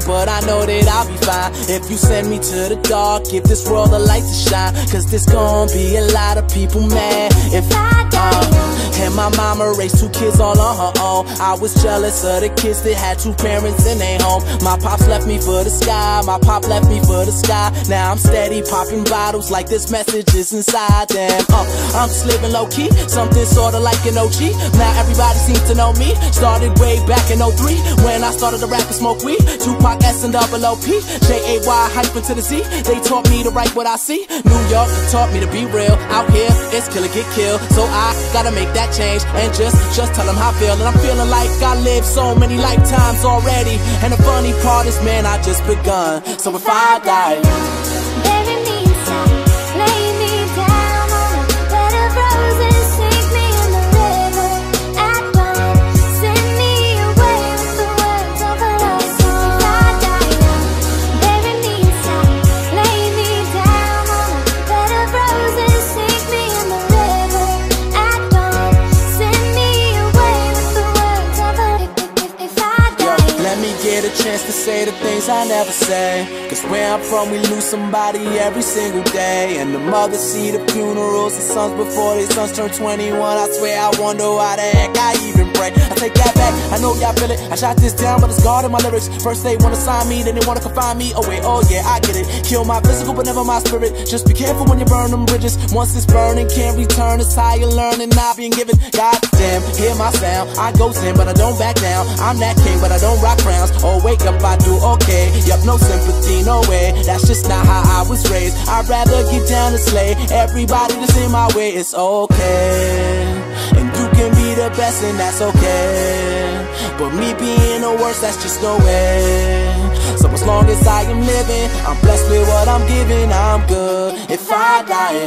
but I know that I'll be fine. If you send me to the dark, give this world a light to shine, cause there's gonna be a lot of people mad if I die. And my mama raised 2 kids all on her own. I was jealous of the kids that had 2 parents in their home. My pops left me for the sky, my pop left me for the sky. Now I'm steady popping bottles like this message is inside them. I'm just living low-key, something sorta like an OG. Now everybody seems to know me. Started way back in 03 when I started to rap and smoke weed. Tupac S and double OP, J-A-Y hyphen to the Z. They taught me to write what I see. New York taught me to be real. Out here, it's kill or get killed. So I gotta make that change and just tell them how I feel. And I'm feeling like I lived so many lifetimes already. And the funny part is, man, I just begun. So if I die, bury me inside, lay me down on a bed of roses, sink me in the river at dawn, send me away with the words of a love song. If I die now, bury me inside, lay me down on a bed of roses, sink me in the river at dawn, send me away with the words of a if I die. Let me get a chance to say the things I never say, cause where I'm from we lose somebody every single day. And the mothers see the funerals, the sons before their sons turn 21. I swear I wonder why the heck I even pray. I take that back, I know y'all feel it. I shot this down but it's gone in my lyrics. First they wanna sign me, then they wanna confine me. Oh wait, oh yeah, I get it. Kill my physical but never my spirit. Just be careful when you burn them bridges. Once it's burning, can't return. It's how you learn and not being given. Goddamn, hear my sound. I go in but I don't back down. I'm that king but I don't rock crowns. Oh wake up, I do okay. Yup, no sympathy, no way. That's just not how I was raised. I'd rather get down and slay everybody that's in my way. It's okay, and you can be the best and that's okay, but me being the worst, that's just no way. So as long as I am living, I'm blessed with what I'm giving, I'm good. If I die